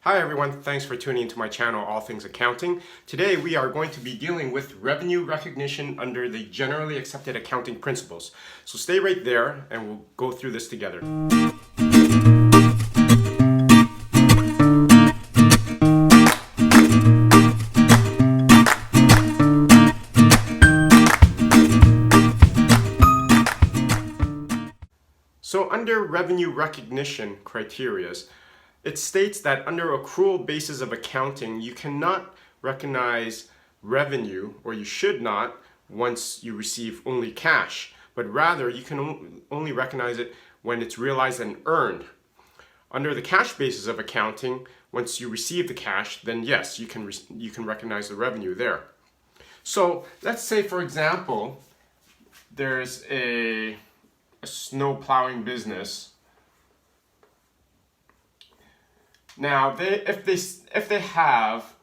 Hi everyone, thanks for tuning into my channel, All Things Accounting. Today we are going to be dealing with revenue recognition under the generally accepted accounting principles. So stay right there and we'll go through this together. So under revenue recognition criteria, it states that under accrual basis of accounting, you cannot recognize revenue, or you should not, once you receive only cash, but rather you can only recognize it when it's realized and earned. Under the cash basis of accounting, once you receive the cash, then yes, you can recognize the revenue there. So let's say, for example, there's a snow plowing business. Now, if they have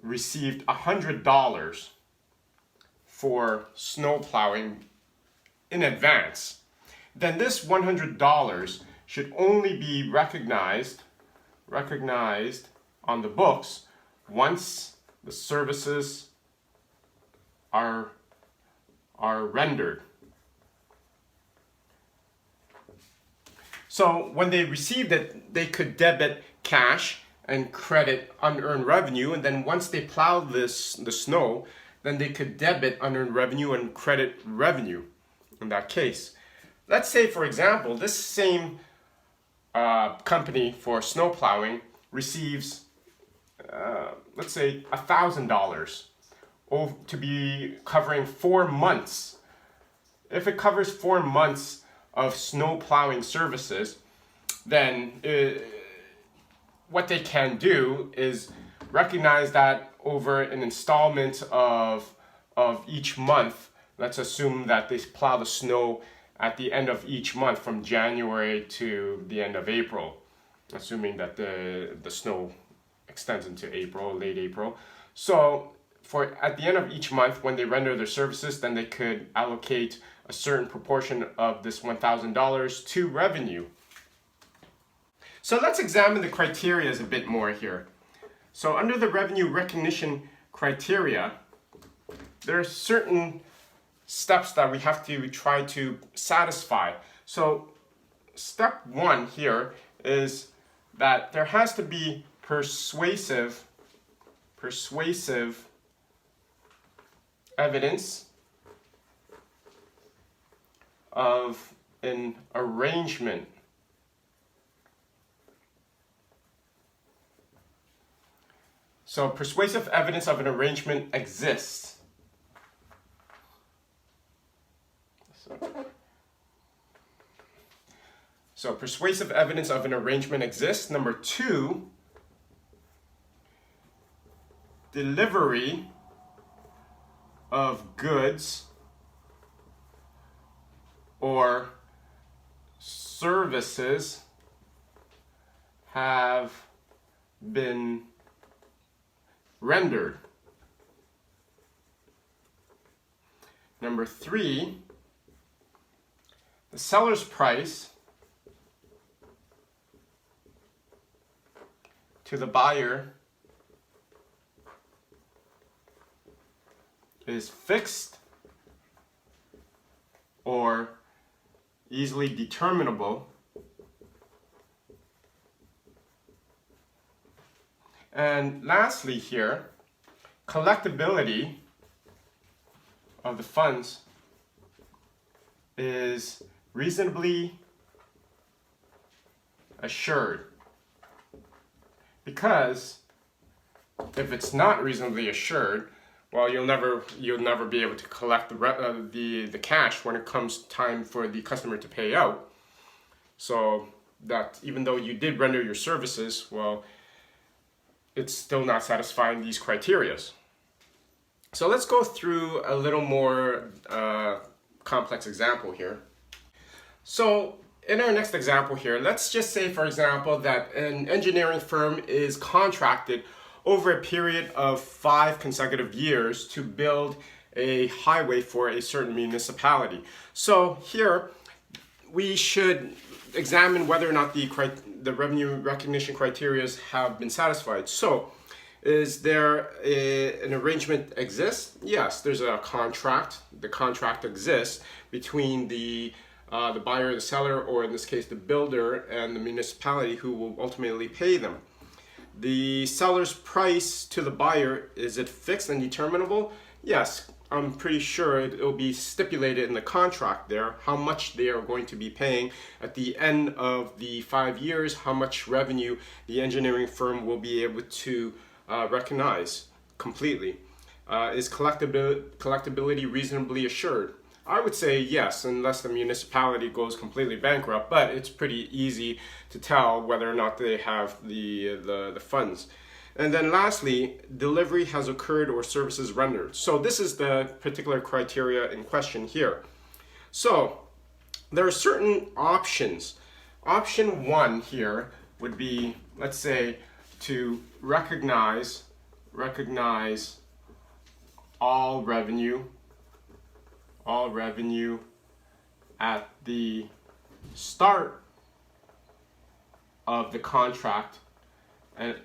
received $100 for snow plowing in advance, then this $100 should only be recognized on the books once the services are rendered. So when they received it, they could debit cash and credit unearned revenue, and then once they plowed the snow, then they could debit unearned revenue and credit revenue in that case. Let's say, for example, this same company for snow plowing receives, let's say, $1,000 to be covering 4 months. If it covers 4 months of snow plowing services, then what they can do is recognize that over an installment of each month. Let's assume that they plow the snow at the end of each month from January to the end of April, assuming that the snow extends into April, late April. So at the end of each month, when they render their services, then they could allocate a certain proportion of this $1,000 to revenue. So let's examine the criteria a bit more here. So under the revenue recognition criteria, there are certain steps that we have to try to satisfy. So step 1 here is that there has to be persuasive evidence of an arrangement. So persuasive evidence of an arrangement exists. So persuasive evidence of an arrangement exists. Number 2, delivery of goods or services have been rendered. Number 3, the seller's price to the buyer is fixed or easily determinable. And lastly here, collectability of the funds is reasonably assured. Because if it's not reasonably assured, well, you'll never be able to collect the cash when it comes time for the customer to pay out. So that even though you did render your services, well, it's still not satisfying these criteria. So let's go through a little more complex example here. So in our next example here, let's just say, for example, that an engineering firm is contracted over a period of 5 consecutive years to build a highway for a certain municipality. So here we should examine whether or not the revenue recognition criteria have been satisfied. So, is there an arrangement exists? Yes, there's a contract. The contract exists between the buyer, the seller, or in this case the builder, and the municipality who will ultimately pay them. The seller's price to the buyer, is it fixed and determinable? Yes, I'm pretty sure it'll be stipulated in the contract there how much they are going to be paying at the end of the 5 years, how much revenue the engineering firm will be able to recognize completely. Is collectability reasonably assured? I would say yes, unless the municipality goes completely bankrupt, but it's pretty easy to tell whether or not they have the funds. And then lastly, delivery has occurred or services rendered. So this is the particular criteria in question here. So there are certain options. Option 1 here would be, let's say, to recognize all revenue at the start of the contract, and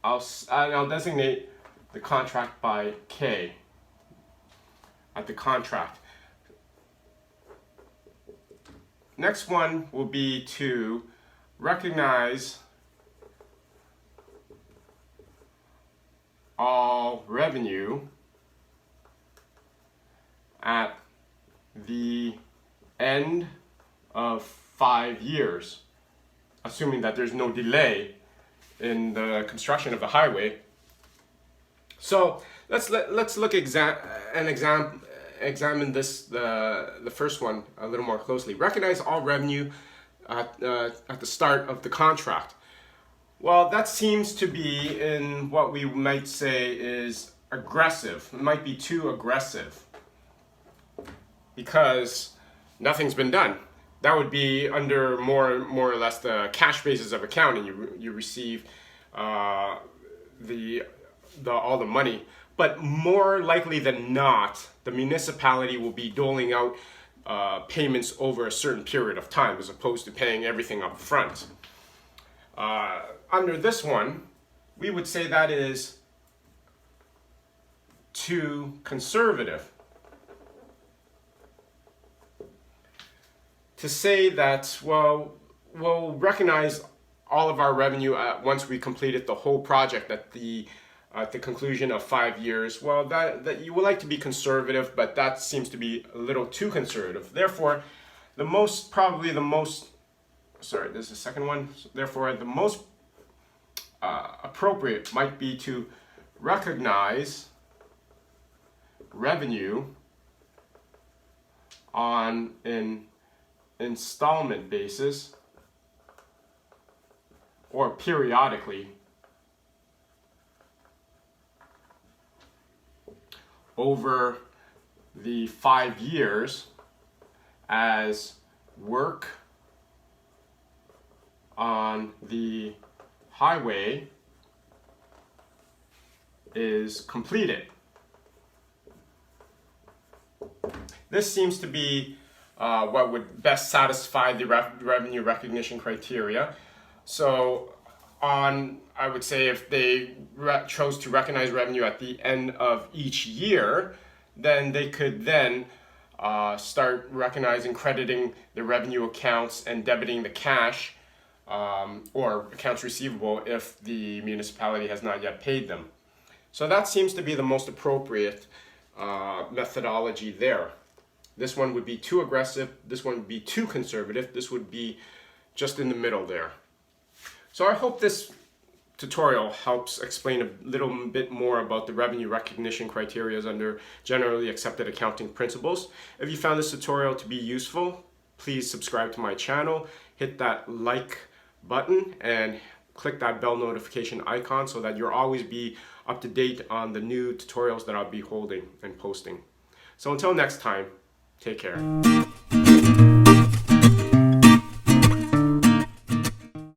I'll designate the contract by K at the contract. Next one will be to recognize all revenue at the end of 5 years, assuming that there's no delay in the construction of the highway. So let's examine this the first one a little more closely. Recognize all revenue at the start of the contract. Well, that seems to be in what we might say is aggressive. It might be too aggressive because nothing's been done. That would be under more or less the cash basis of accounting. You receive all the money, but more likely than not, the municipality will be doling out payments over a certain period of time, as opposed to paying everything up front. Under this one, we would say that is too conservative. To say that, well, we'll recognize all of our revenue once we completed the whole project at the conclusion of 5 years. Well, that you would like to be conservative, but that seems to be a little too conservative. Therefore, the most appropriate might be to recognize revenue on an installment basis or periodically over the 5 years as work on the highway is completed. This seems to be what would best satisfy the revenue recognition criteria. So I would say if they chose to recognize revenue at the end of each year, then they could then start recognizing, crediting the revenue accounts and debiting the cash or accounts receivable if the municipality has not yet paid them. So that seems to be the most appropriate methodology there. This one would be too aggressive, this one would be too conservative, this would be just in the middle there. So I hope this tutorial helps explain a little bit more about the revenue recognition criteria under generally accepted accounting principles. If you found this tutorial to be useful, please subscribe to my channel, hit that like button, and click that bell notification icon so that you'll always be up to date on the new tutorials that I'll be holding and posting. So until next time, take care.